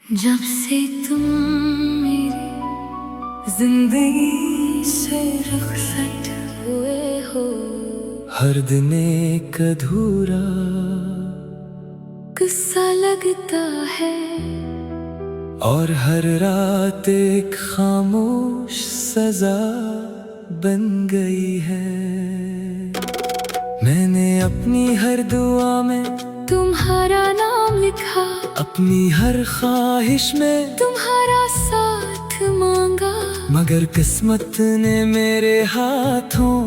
जब से तुम मेरी जिंदगी से रुखसत हुए हो, हर दिन एक अधूरा किस्सा लगता है और हर रात एक खामोश सजा बन गई है। मैंने अपनी हर दुआ में तुम्हारा नाम लिखा, अपनी हर ख्वाहिश में तुम्हारा साथ मांगा, मगर किस्मत ने मेरे हाथों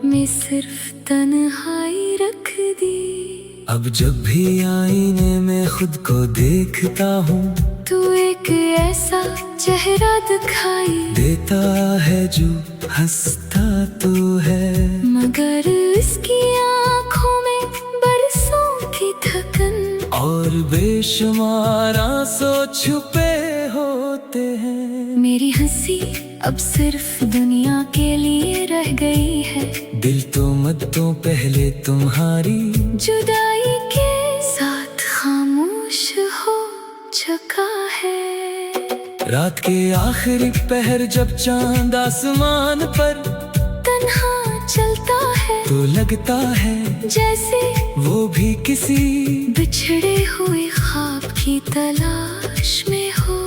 में सिर्फ तन्हाई रख दी। अब जब भी आईने में खुद को देखता हूँ, तू एक ऐसा चेहरा दिखाई देता है जो हंसता तो है, मगर इसकी आँखों में बरसों की थकन और बेशुमार आंसू छुपे होते हैं। मेरी हंसी अब सिर्फ दुनिया के लिए रह गई है, दिल तो मद्दों पहले तुम्हारी जुदाई के साथ खामोश हो चुका है। रात के आखिरी पहर जब चांद आसमान पर तन्हा चलता है तो लगता है जैसे वो भी किसी बिछड़े हुए ख्वाब की तलाश में हो।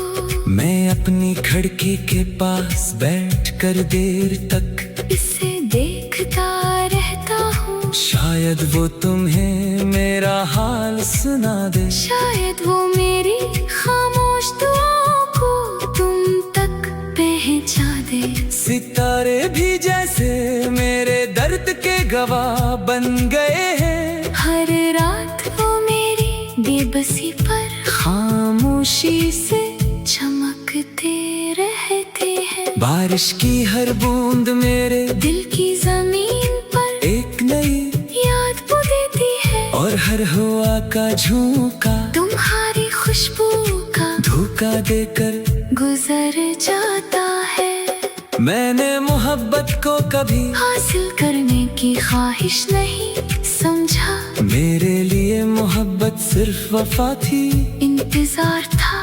मैं अपनी खिड़की के पास बैठकर देर तक इसे देखता रहता हूँ, शायद वो तुम्हें मेरा हाल सुना दे, शायद वो मेरी खामोश दुआओं को तुम तक पहुंचा दे। सितारे भी जैसे मेरे दर्द के गवाह बन गए हैं, हर रात वो मेरी बेबसी पर खामोशी से चमकते रहते हैं। बारिश की हर बूंद मेरे दिल की जमीन पर एक नई याद वो देती है, और हर हवा का झोंका तुम्हारी खुशबू का धोखा देकर गुजर जाता है। मैंने मोहब्बत को कभी हासिल करने की ख्वाहिश नहीं समझा, मेरे लिए मोहब्बत सिर्फ वफा थी, इंतजार था,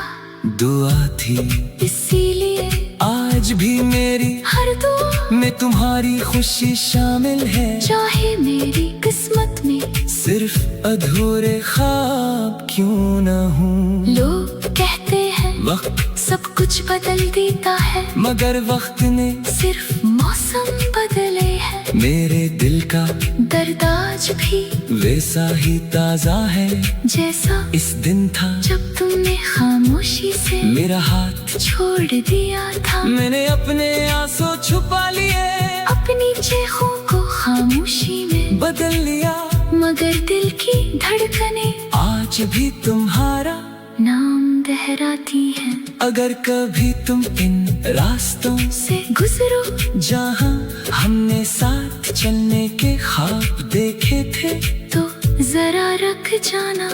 दुआ थी। इसीलिए आज भी मेरी हर दुआ में तुम्हारी खुशी शामिल है, चाहे मेरी किस्मत में सिर्फ अधूरे ख्वाब क्यों न हूँ। लोग कहते हैं वक्त सब कुछ बदल देता है, मगर वक्त ने सिर्फ मौसम बदले हैं। मेरे दिल का दर्द आज भी वैसा ही ताजा है जैसा इस दिन था जब तुमने खामोशी से मेरा हाथ छोड़ दिया था। मैंने अपने आंसू छुपा लिए, अपनी चीखों को खामोशी में बदल लिया, मगर दिल की धड़कने आज भी तुम्हारा नाम दोहराती हैं। अगर कभी तुम इन रास्तों से गुजरो जहाँ हमने साथ चलने के ख्वाब देखे थे, तो जरा रख जाना,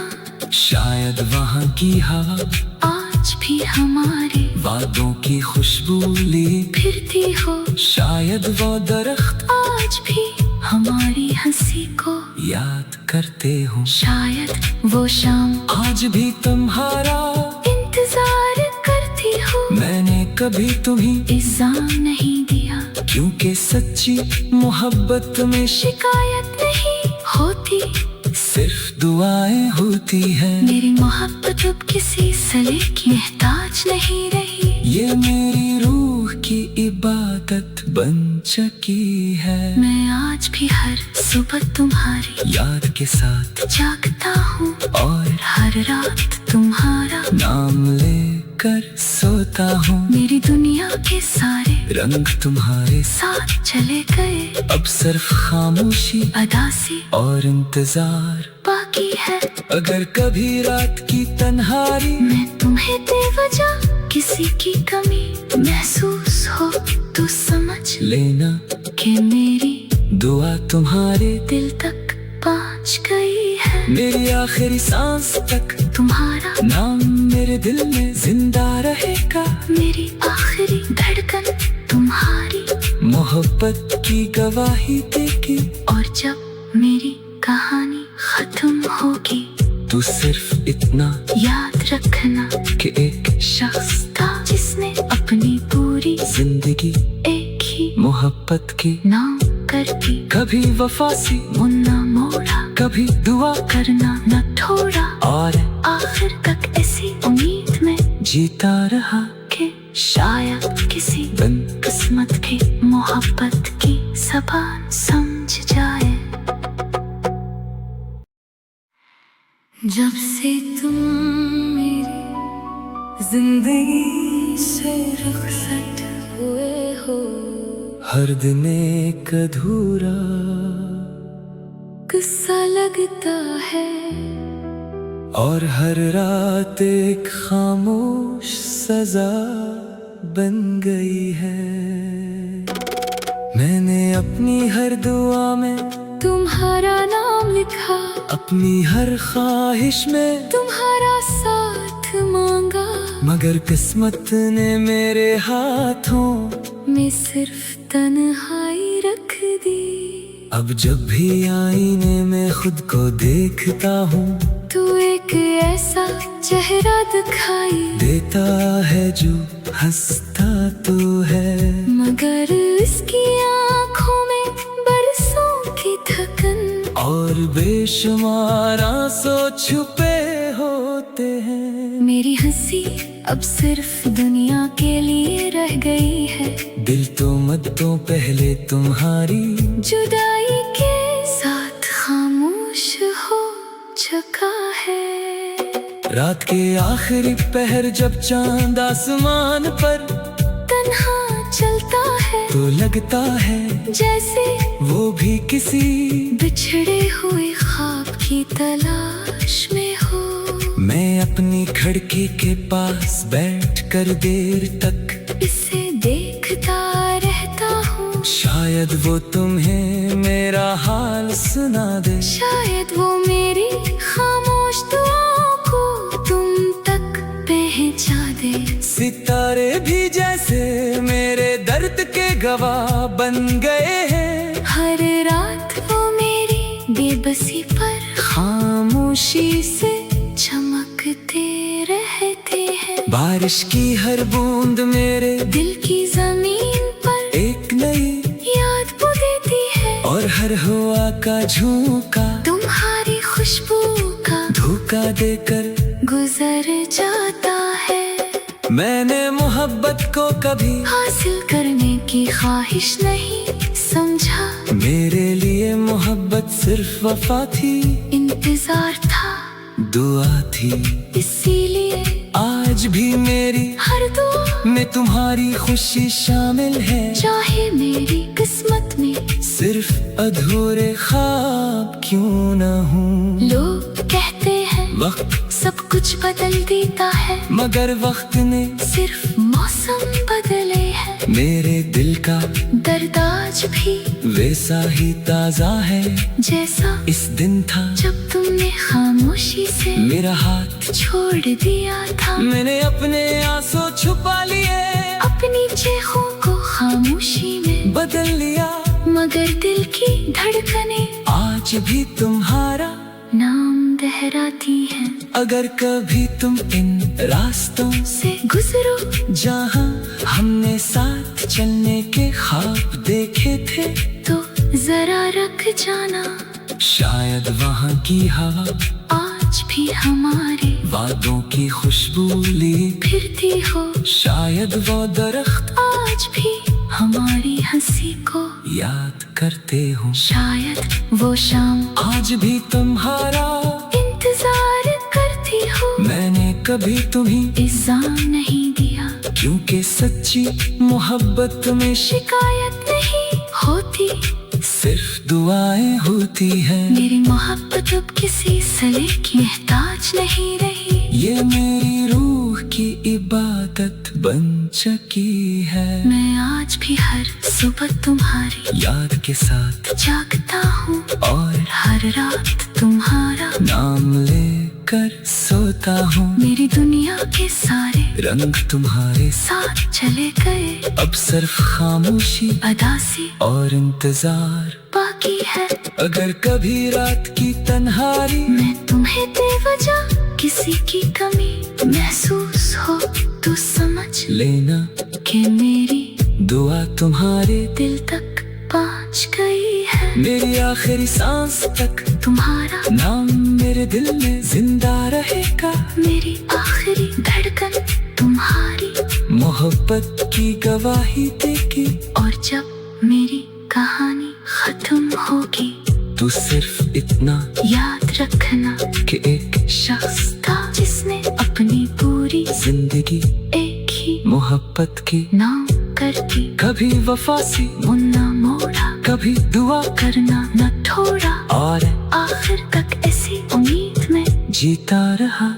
शायद वहाँ की हवा आज भी हमारे वादों की खुशबू लिए फिरती हो, शायद वो दरख्त आज भी हमारी हंसी को याद करते हो, शायद वो शाम आज भी तुम्हारा इंतजार करती हो। मैंने कभी तुम्हें इल्जाम नहीं दिया, क्योंकि सच्ची मोहब्बत में शिकायत नहीं होती, सिर्फ दुआएं होती हैं। मेरी मोहब्बत अब किसी सले की मोहताज नहीं रही, ये मेरी रूह की इबादत बन चुकी है। मैं आज भी हर सुबह तुम्हारी याद के साथ जागता हूँ, और हर रात तुम्हारा नाम लेकर सोता हूँ। मेरी दुनिया के सारे रंग तुम्हारे साथ चले गए, अब सिर्फ खामोशी अदासी और इंतजार बाकी है। अगर कभी रात की तन्हाई मैं तुम्हें बेवजह किसी की कमी महसूस हो तो समझ लेना कि मेरी दुआ तुम्हारे दिल तक पहुंच गई है। मेरी आखिरी सांस तक तुम्हारा नाम मेरे दिल में जिंदा रहेगा, मेरी आखिरी धड़कन तुम्हारी मोहब्बत की गवाही देगी। और जब मेरी कहानी खत्म होगी तू सिर्फ इतना याद याद रखना कि एक शख्स था जिसने अपनी पूरी जिंदगी एक ही मोहब्बत की नाम कर दी। कभी वफा सी मुन्ना मोड़ा, कभी दुआ करना न थोड़ा, और आखिर तक ऐसी उम्मीद में जीता रहा कि शायद किसी बन किस्मत की मोहब्बत की ज़बान समझ जाए। जब से तुम मेरी जिंदगी से रुखसत हुए हो, हर दिन एक अधूरा किस्सा लगता है, और हर रात एक खामोश सजा बन गई है। मैंने अपनी हर दुआ में तुम्हारा नाम लिखा, अपनी हर ख्वाहिश में तुम्हारा साथ मांगा, मगर किस्मत ने मेरे हाथों में सिर्फ तन्हाई रख दी। अब जब भी आईने में खुद को देखता हूँ, तू एक ऐसा चेहरा दिखाई देता है जो हंसता तो है, मगर इसकी आँखों में बरसों की थकन और बेशुमार आंसू छुपे होते हैं। मेरी हंसी अब सिर्फ दुनिया के लिए रह गई है, दिल तो मद्दों पहले तुम्हारी जुदाई के साथ खामोश हो चुका है। रात के आखिरी पहर जब चांद आसमान पर तन्हा चलता है, तो लगता है जैसे वो भी किसी बिछड़े हुए ख्वाब की तलाश में हो। मैं अपनी खिड़की के पास बैठकर देर तक इसे देखता रहता हूँ, शायद वो तुम्हें मेरा हाल सुना दे, शायद वो मेरी खामोश दुआओं को तुम तक पहुँचा दे। सितारे भी जैसे मेरे दर्द के गवाह बन गए हैं, हर रात वो मेरी बेबसी पर खामोशी से चमकते रहते हैं। बारिश की हर बूंद मेरे दिल की जमीन पर एक नई याद वो देती है, और हर हवा का झोंका तुम्हारी खुशबू का धोखा देकर गुजर जाता है। मैंने मोहब्बत को कभी हासिल करने की ख्वाहिश नहीं समझा, मेरे लिए मोहब्बत सिर्फ वफा थी, इंतजार था, दुआ थी। इसीलिए आज भी मेरी हर दुआ में तुम्हारी खुशी शामिल है, चाहे मेरी किस्मत में सिर्फ अधूरे ख्वाब क्यों न हूँ। लोग कहते हैं वक्त सब कुछ बदल देता है, मगर वक्त ने सिर्फ मौसम बदले हैं। मेरे दिल का दर्द आज भी वैसा ही ताजा है, जैसा इस दिन था जब तुमने खामोशी से मेरा हाथ छोड़ दिया था। मैंने अपने आंसू छुपा लिए, अपनी चीखों को खामोशी में बदल लिया, मगर दिल की धड़कनें आज भी तुम्हारा नाम दोहराती हैं। अगर कभी तुम इन रास्तों से गुजरो जहाँ हमने साथ चलने के ख्वाब देखे थे, तो जरा रख जाना, शायद वहाँ की हवा आज भी हमारे वादों की खुशबू लिए फिरती हो, शायद वो दरख्त आज भी हमारी हंसी को याद करते हो, शायद वो शाम आज भी तुम्हारा इंतजार करती हो। मैंने कभी तुम्हें इल्जाम नहीं दिया, क्योंकि सच्ची मोहब्बत में शिकायत नहीं होती, सिर्फ दुआएं होती हैं। मेरी मोहब्बत अब किसी सले की मोहताज नहीं रही, ये मेरी रूह की इबादत बन चुकी है। मैं आज भी हर सुबह तुम्हारी याद के साथ जागता हूँ, और हर रात तुम्हारा नाम लेकर सोता हूँ। मेरी दुनिया के सारे रंग तुम्हारे साथ चले गए, अब सिर्फ खामोशी अदासी और इंतजार बाकी है। अगर कभी रात की तन्हारी मैं तुम्हें बेवजह किसी की कमी महसूस हो तो समझ लेना कि मेरी दुआ तुम्हारे दिल तक पहुंच गई है। मेरी आखिरी सांस तक तुम्हारा नाम मेरे दिल में जिंदा रहेगा। मेरी आखिरी धड़कन तुम्हारी मोहब्बत की गवाही देगी। और जब मेरी कहानी खत्म होगी तू सिर्फ इतना याद रखना कि एक शख्स था जिसने अपनी पूरी जिंदगी एक ही मोहब्बत की नाम करके कभी वफा सी मुन्ना मोड़ा, कभी दुआ करना न छोड़ा और आखिर तक ऐसी उम्मीद में जीता रहा।